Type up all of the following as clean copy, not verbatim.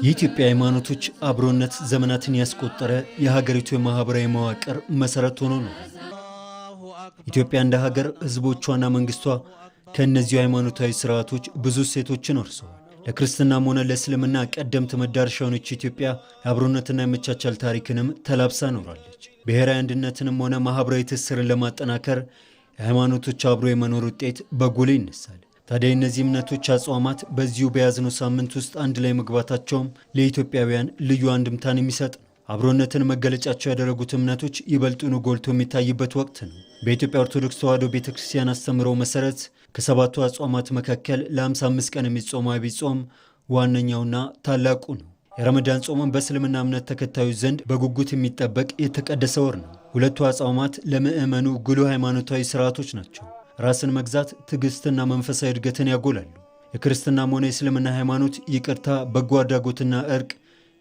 የኢትዮጵያ ሃይማኖቶች አብሮነት ዘመናትን ያስቆጠረ የሀገሪቱ የማህበራዊ መዋቅር መሰረት ሆኖ ነው። ኢትዮጵያ እንደ ሀገር ህዝቦቿና መንግስቷ ከነዚህ ሃይማኖታዊ ስርዓቶች ብዙ ሴቶችን ወርሰዋል። ለክርስትናም ሆነ ለእስልምና ቀደምት መዳረሻ የሆነች ኢትዮጵያ የአብሮነትና የመቻቻል ታሪክንም ተላብሳ ኖራለች። ብሔራዊ አንድነትንም ሆነ ማህበራዊ ትስስርን ለማጠናከር የሃይማኖቶች አብሮ የመኖር ውጤት በጉልህ ይነሳል። ታዲያ እነዚህ እምነቶች አጽዋማት በዚሁ በያዝነው ሳምንት ውስጥ አንድ ላይ መግባታቸውም ለኢትዮጵያውያን ልዩ አንድምታን የሚሰጥ ነው። አብሮነትን መገለጫቸው ያደረጉት እምነቶች ይበልጡኑ ጎልቶ የሚታይበት ወቅት ነው። በኢትዮጵያ ኦርቶዶክስ ተዋሕዶ ቤተክርስቲያን አስተምህሮ መሰረት ከሰባቱ አጽዋማት መካከል ለ55 ቀን የሚጾመው ዐቢይ ጾም ዋነኛውና ታላቁ ነው። የረመዳን ጾምም በእስልምና እምነት ተከታዮች ዘንድ በጉጉት የሚጠበቅ የተቀደሰ ወር ነው። ሁለቱ አጽዋማት ለምዕመኑ ጉልህ ሃይማኖታዊ ስርዓቶች ናቸው። ራስን መግዛት፣ ትዕግስትና መንፈሳዊ እድገትን ያጎላሉ። የክርስትናም ሆነ የእስልምና ሃይማኖት ይቅርታ፣ በጎ አድራጎትና እርቅ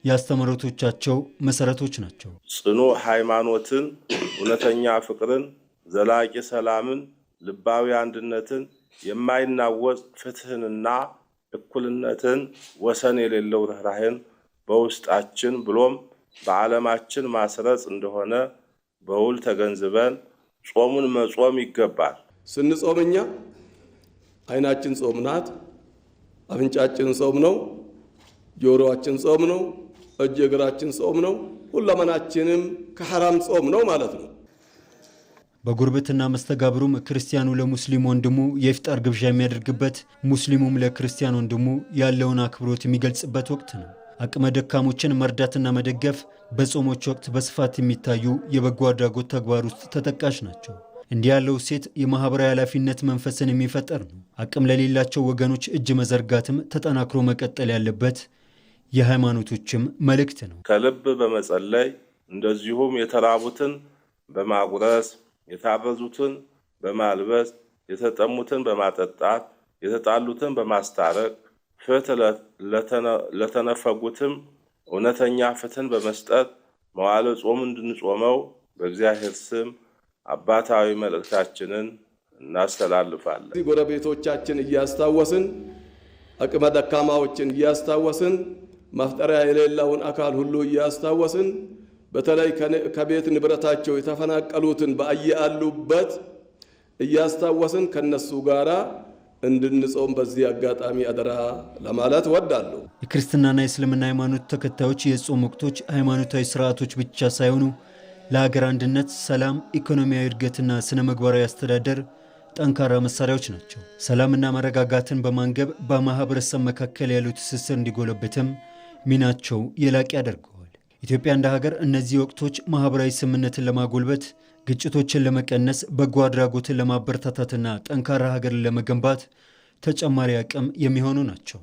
የአስተምህሮቶቻቸው መሰረቶች ናቸው። ጽኑ ሃይማኖትን፣ እውነተኛ ፍቅርን፣ ዘላቂ ሰላምን፣ ልባዊ አንድነትን፣ የማይናወጽ ፍትህንና እኩልነትን፣ ወሰን የሌለው ርህራሄን በውስጣችን ብሎም በዓለማችን ማስረጽ እንደሆነ በውል ተገንዝበን ጾሙን መጾም ይገባል። ስንጾምኛ አይናችን ጾም ናት፣ አፍንጫችን ጾም ነው፣ ጆሮአችን ጾም ነው፣ እጅ እግራችን ጾም ነው፣ ሁለመናችንም ከሐራም ጾም ነው ማለት ነው። በጉርብትና መስተጋብሩም ክርስቲያኑ ለሙስሊም ወንድሙ የኢፍጣር ግብዣ የሚያደርግበት፣ ሙስሊሙም ለክርስቲያን ወንድሙ ያለውን አክብሮት የሚገልጽበት ወቅት ነው። አቅመ ደካሞችን መርዳትና መደገፍ በጾሞች ወቅት በስፋት የሚታዩ የበጎ አድራጎት ተግባር ውስጥ ተጠቃሽ ናቸው። እንዲህ ያለው ሴት የማህበራዊ ኃላፊነት መንፈስን የሚፈጠር ነው። አቅም ለሌላቸው ወገኖች እጅ መዘርጋትም ተጠናክሮ መቀጠል ያለበት የሃይማኖቶችም መልእክት ነው። ከልብ በመጸለይ እንደዚሁም የተራቡትን በማጉረስ፣ የታረዙትን በማልበስ፣ የተጠሙትን በማጠጣት፣ የተጣሉትን በማስታረቅ፣ ፍትህ ለተነፈጉትም እውነተኛ ፍትህን በመስጠት መዋዕለ ጾም እንድንጾመው በእግዚአብሔር ስም አባታዊ መልእክታችንን እናስተላልፋለን። ጎረቤቶቻችን እያስታወስን፣ አቅመ ደካማዎችን እያስታወስን፣ ማፍጠሪያ የሌለውን አካል ሁሉ እያስታወስን፣ በተለይ ከቤት ንብረታቸው የተፈናቀሉትን በየአሉበት እያስታወስን ከነሱ ጋራ እንድንጾም በዚህ አጋጣሚ አደራ ለማለት ወዳለሁ። የክርስትናና የእስልምና ሃይማኖት ተከታዮች የጾም ወቅቶች ሃይማኖታዊ ስርዓቶች ብቻ ሳይሆኑ ለሀገር አንድነት፣ ሰላም፣ ኢኮኖሚያዊ እድገትና ስነ ምግባራዊ አስተዳደር ጠንካራ መሳሪያዎች ናቸው። ሰላምና መረጋጋትን በማንገብ በማህበረሰብ መካከል ያለው ትስስር እንዲጎለብትም ሚናቸው የላቀ ያደርገዋል። ኢትዮጵያ እንደ ሀገር እነዚህ ወቅቶች ማህበራዊ ስምምነትን ለማጎልበት፣ ግጭቶችን ለመቀነስ፣ በጎ አድራጎትን ለማበረታታትና ጠንካራ ሀገርን ለመገንባት ተጨማሪ አቅም የሚሆኑ ናቸው።